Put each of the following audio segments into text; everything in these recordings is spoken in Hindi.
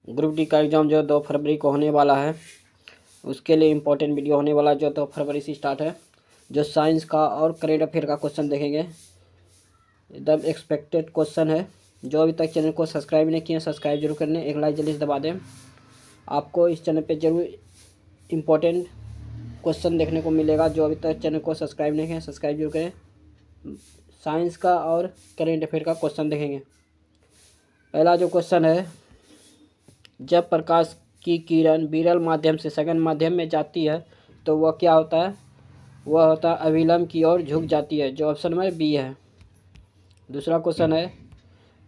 ग्रुप डी का एग्ज़ाम जो 2 फरवरी को होने वाला है, उसके लिए इम्पोर्टेंट वीडियो होने वाला है जो 2 फरवरी से स्टार्ट है। जो साइंस का और करेंट अफेयर का क्वेश्चन देखेंगे, एकदम एक्सपेक्टेड क्वेश्चन है। जो अभी तक चैनल को सब्सक्राइब नहीं किए सब्सक्राइब जरूर करने, एक लाइक जल्दी से दबा दें। आपको इस चैनल पे जरूर इम्पोर्टेंट क्वेश्चन देखने को मिलेगा। जो अभी तक चैनल को सब्सक्राइब नहीं किए सब्सक्राइब जरूर करें। साइंस का और करेंट अफेयर का क्वेश्चन देखेंगे। पहला जो क्वेश्चन है, जब प्रकाश की किरण विरल माध्यम से सघन माध्यम में जाती है तो वह क्या होता है? वह होता है अभिलंब की ओर झुक जाती है, जो ऑप्शन में बी है। दूसरा क्वेश्चन है,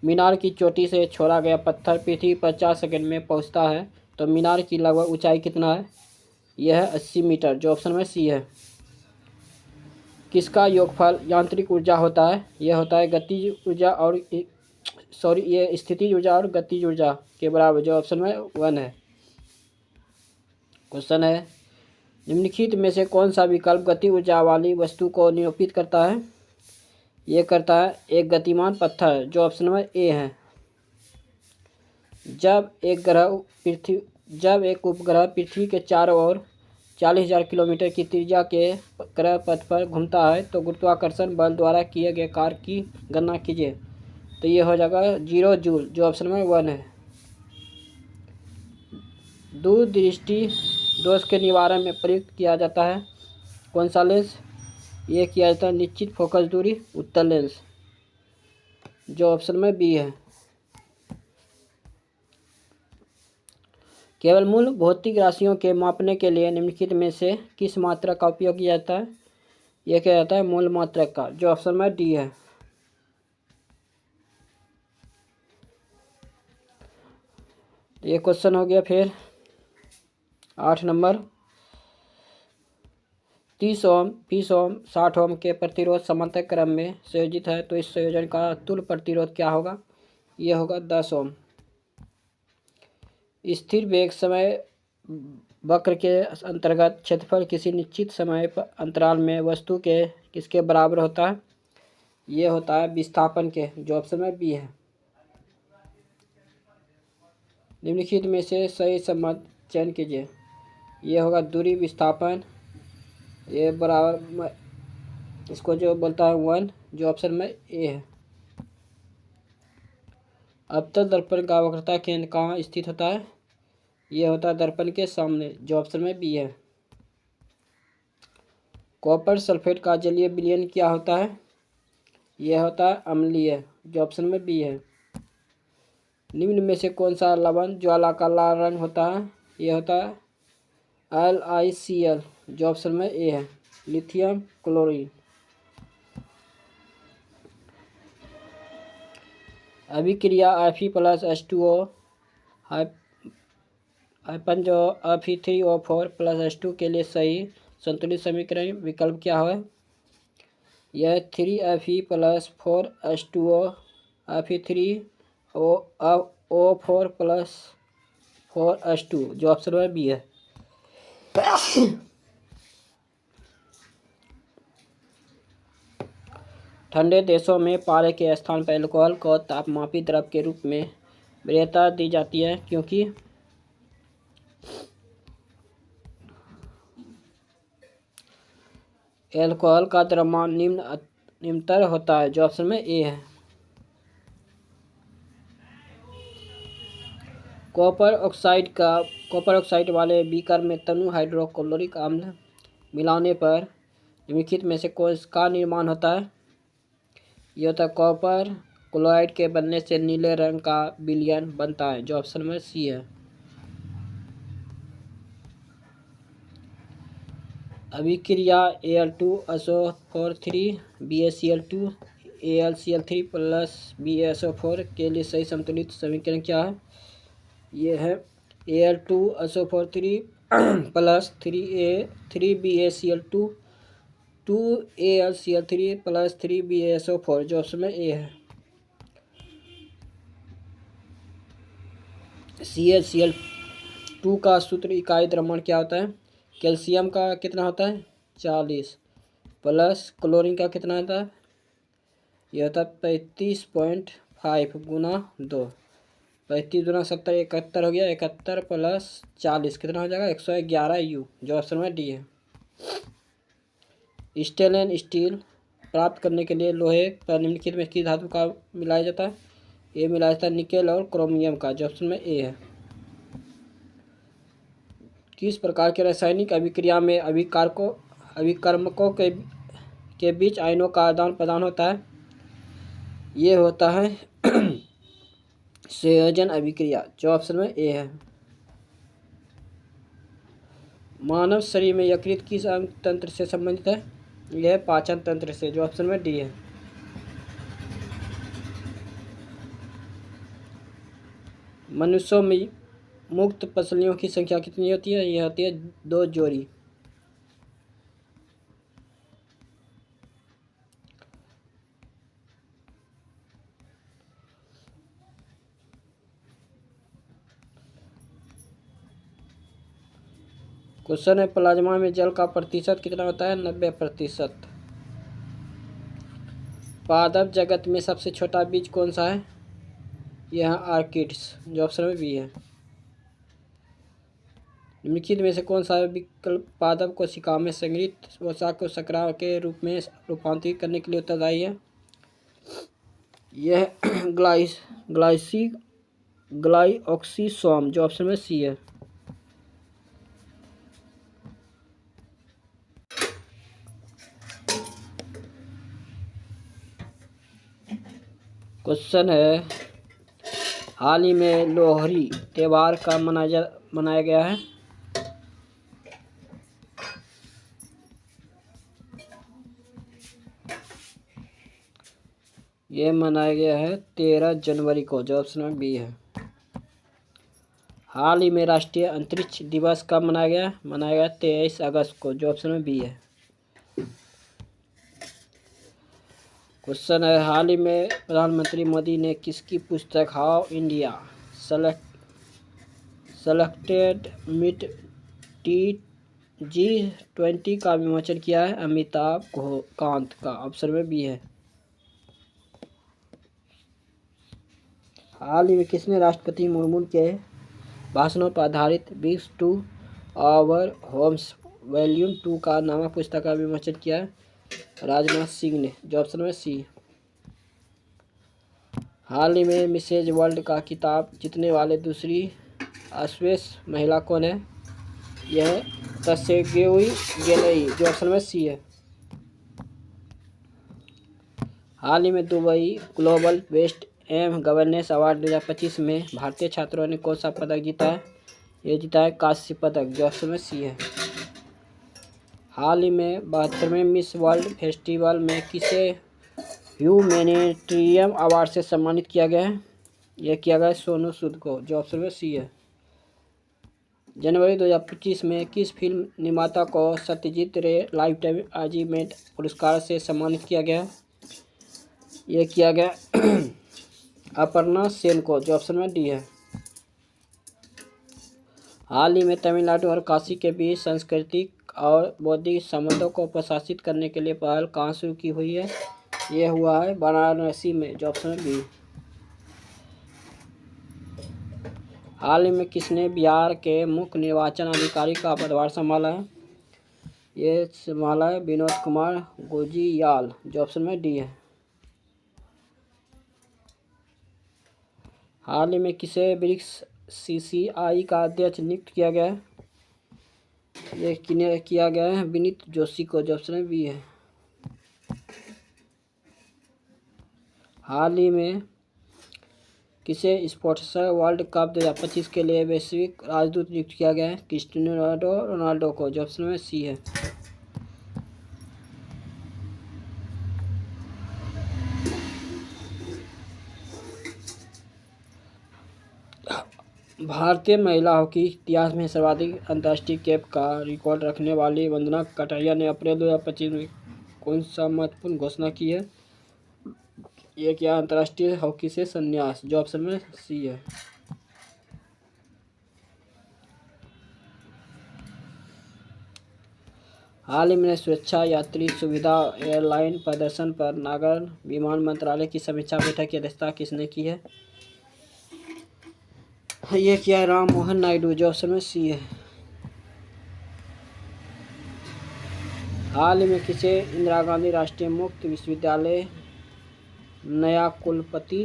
मीनार की चोटी से छोड़ा गया पत्थर पृथ्वी पर 4 सेकंड में पहुंचता है तो मीनार की लगभग ऊंचाई कितना है? यह है 80 मीटर, जो ऑप्शन में सी है। किसका योगफल यांत्रिक ऊर्जा होता है? यह होता है गतिज ऊर्जा और ये स्थितिज ऊर्जा और गतिज ऊर्जा के बराबर, जो ऑप्शन में 1 है। क्वेश्चन है, निम्नलिखित में से कौन सा विकल्प गति ऊर्जा वाली वस्तु को निरूपित करता है? ये करता है एक गतिमान पत्थर, जो ऑप्शन में ए है। जब एक उपग्रह पृथ्वी के चारों ओर 40,000 किलोमीटर की त्रिज्या के ग्रह पथ पर घूमता है तो गुरुत्वाकर्षण बल द्वारा किए गए कार्य की गणना कीजिए। तो ये हो जाएगा 0 जूल, जो ऑप्शन में 1 है। दूरदृष्टि दोष के निवारण में प्रयुक्त किया जाता है कौन सा लेंस? ये किया जाता है निश्चित फोकस दूरी उत्तल लेंस, जो ऑप्शन में बी है। केवल मूल भौतिक राशियों के मापने के लिए निम्नलिखित में से किस मात्रक का उपयोग किया जाता है? यह किया जाता है मूल मात्रक का, जो ऑप्शन में डी है। ये क्वेश्चन हो गया। फिर 8 नंबर, 30 ओम 20 ओम 60 ओम के प्रतिरोध समांतर क्रम में संयोजित है तो इस संयोजन का तुल्य प्रतिरोध क्या होगा? यह होगा 10 ओम। स्थिर वेग समय वक्र के अंतर्गत क्षेत्रफल किसी निश्चित समय अंतराल में वस्तु के किसके बराबर होता है? यह होता है विस्थापन के, जो ऑप्शन में बी है। निम्नलिखित में से सही संबंध चयन कीजिए। यह होगा दूरी विस्थापन, ये बराबर इसको जो बोलता है 1, जो ऑप्शन में ए है। अवतल दर्पण का वक्रता केंद्र कहाँ स्थित होता है? यह होता है दर्पण के सामने, जो ऑप्शन में बी है। कॉपर सल्फेट का जलीय विलयन क्या होता है? यह होता है अम्लीय, जो ऑप्शन में बी है। निम्न में से कौन सा लवण ज्वाला का लाल रंग होता है? यह होता है LiCl, जो ऑप्शन में ए है। Lithium chlorine. अभिक्रिया Fe+H2O हाइपन जो Fe3O4+H2 के लिए सही संतुलित समीकरण विकल्प क्या है? यह 3Fe+4H2O Fe3O4+4H2, जो ऑप्शन में बी है। ठंडे देशों में पारे के स्थान पर अल्कोहल को तापमापी द्रव के रूप में वरीयता दी जाती है क्योंकि अल्कोहल का द्रव्यमान निम्नतर होता है, जो ऑप्शन में ए है। कॉपर ऑक्साइड वाले बीकर में तनु हाइड्रोक्लोरिक अम्ल मिलाने पर निम्नलिखित में से कौन का निर्माण होता है? यह होता है कॉपर क्लोराइड के बनने से नीले रंग का विलयन बनता है, जो ऑप्शन में सी है। अभिक्रिया Al2SO4 BaCl2 AlCl3+BaSO4 के लिए सही संतुलित समीकरण क्या है? यह है Al2SO4 3BaCl2 2AlCl3+3BaSO4, जो ऑप्शन में ए है। CaCl2 का सूत्र इकाई द्रव्यमान क्या होता है? कैल्शियम का कितना होता है? 40 प्लस क्लोरीन का कितना होता है? यह होता है 35.5 गुना 2, 35×70 71 हो गया। 71 + 40 कितना हो जाएगा? 111 U, जो ऑप्शन में डी है। स्टेल एंड स्टील प्राप्त करने के लिए लोहे पर निम्नलिखित में किस धातु का मिलाया जाता है? ये मिलाया जाता है निकेल और क्रोमियम का, जो ऑप्शन में ए है। किस प्रकार के रासायनिक अभिक्रिया में अभिकर्मकों के बीच आयनों का आदान प्रदान होता है? ये होता है संयोजन अभिक्रिया, जो ऑप्शन में ए है। मानव शरीर में यकृत किस अंग तंत्र से संबंधित है? यह पाचन तंत्र से, जो ऑप्शन में डी है। मनुष्यों में मुक्त पसलियों की संख्या कितनी होती है? यह होती है 2 जोड़ी। क्वेश्चन है प्लाज्मा में जल का प्रतिशत कितना होता है? 90%। पादप जगत में सबसे छोटा बीज कौन सा है? यह आर्किड्स, जो ऑप्शन में बी है। निम्नलिखित में से कौन सा विकल्प पादप कोशिका में संग्रहित वसा को शर्करा के रूप में रूपांतरित करने के लिए उत्तरदायी है? यह ग्लाइऑक्सीसोम, जो ऑप्शन में सी है। क्वेश्चन है हाल ही में लोहड़ी त्यौहार का मनाया गया है? ये मनाया गया है 13 जनवरी को, जो ऑप्शन में बी है। हाल ही में राष्ट्रीय अंतरिक्ष दिवस कब मनाया गया? मनाया गया 23 अगस्त को, जो ऑप्शन में बी है। क्वेश्चन है हाल ही में प्रधानमंत्री मोदी ने किसकी पुस्तक how India selected meet G20 का विमोचन किया है? अमिताभ कांत का, ऑप्शन में बी है। हाल ही में किसने राष्ट्रपति मुर्मू के भाषणों पर आधारित बिग्स टू आवर होम्स वॉल्यूम 2 का नामा पुस्तक का विमोचन किया है? राजनाथ सिंह ने, जो ऑप्शन में सी। हाल ही में मिसेज वर्ल्ड का खिताब जीतने वाले दूसरी अश्वेत महिला कौन है? यह त्सेगोई गेलई, जो ऑप्शन में सी है। हाल ही में Dubai global best M governance award 2025 में भारतीय छात्रों ने कौन सा पदक जीता है? ये जीता है कांस्य पदक, जो ऑप्शन में सी है। हाल ही में 72वें मिस वर्ल्ड फेस्टिवल में किसे ह्यूमैनिटेरियन अवार्ड से सम्मानित किया गया है? यह किया गया सोनू सूद को, जो ऑप्शन में सी है। जनवरी 2025 में किस फिल्म निर्माता को सत्यजीत रे लाइफ टाइम अचीवमेंट पुरस्कार से सम्मानित किया गया? यह किया गया अपर्णा सेन को, जो ऑप्शन में डी है। हाल ही में तमिलनाडु और काशी के बीच सांस्कृतिक और बौद्धिक संबंधों को प्रशासित करने के लिए पहल कहाँ शुरू की हुई है? यह हुआ है वाराणसी में, जो ऑप्शन में बी। हाल ही में किसने बिहार के मुख्य निर्वाचन अधिकारी का पदभार संभाला है? ये संभाला है विनोद कुमार गुजियाल, जो ऑप्शन में डी है। हाल ही में किसे ब्रिक्स CCI का अध्यक्ष नियुक्त किया गया है? ये किया गया है विनीत जोशी को, जो ऑप्शन में बी है। हाल ही में किसे स्पोर्ट्स वर्ल्ड कप 2025 के लिए वैश्विक राजदूत नियुक्त किया गया है? क्रिस्टियानो रोनाल्डो को, जो ऑप्शन में सी है। भारतीय महिला हॉकी इतिहास में सर्वाधिक अंतर्राष्ट्रीय कैप का रिकॉर्ड रखने वाली वंदना कटारिया ने अप्रैल 2025 में कौन सा महत्वपूर्ण घोषणा की है? यह किया अंतर्राष्ट्रीय हॉकी से संन्यास, जो ऑप्शन में सी है। हाल ही में सुरक्षा यात्री सुविधा एयरलाइन प्रदर्शन पर नागर विमान मंत्रालय की समीक्षा बैठक की अध्यक्षता किसने की है? ये क्या है? राम मोहन नायडू, जो ऑप्शन में सी है। हाल ही में किसे इंदिरा गांधी राष्ट्रीय मुक्त विश्वविद्यालय नया कुलपति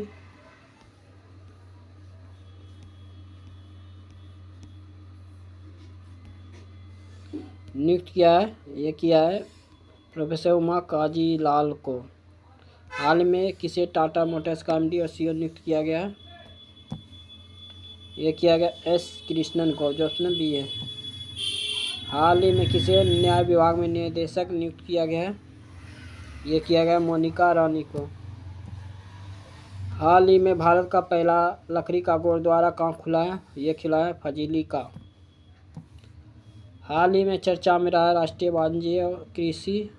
नियुक्त किया है? ये किया है प्रोफेसर उमा काजीलाल को। हाल में किसे टाटा मोटर्स का एमडी और सीईओ नियुक्त किया गया है? ये किया गया एस कृष्णन को, जो ऑप्शन बी है। हाल ही में किसे न्याय विभाग में निदेशक नियुक्त किया गया है? ये किया गया मोनिका रानी को। हाल ही में भारत का पहला लकड़ी का गुरुद्वारा कहाँ खुला है? ये खुला है फजीली का। हाल ही में चर्चा में रहा राष्ट्रीय वाणिज्य और कृषि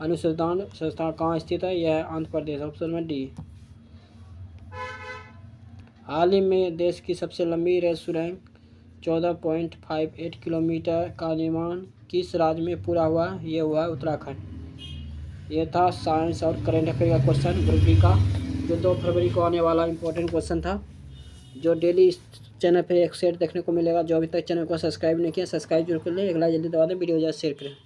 अनुसंधान संस्थान कहाँ स्थित है? यह है आंध्र प्रदेश, ऑप्शन में डी। हाल ही में देश की सबसे लंबी रेल सुरंग 14.58 किलोमीटर का निर्माण किस राज्य में पूरा हुआ? ये हुआ है उत्तराखंड। ये था साइंस और करंट अफेयर का क्वेश्चन ग्रुप डी का, जो 2 फरवरी को आने वाला इंपॉर्टेंट क्वेश्चन था, जो डेली इस चैनल पे एक सेट देखने को मिलेगा। जो अभी तक चैनल को सब्सक्राइब नहीं किया, सब्सक्राइब जरूर कर लें, एक लाइक जल्दी दबा दें, वीडियो ज़्यादा शेयर करें।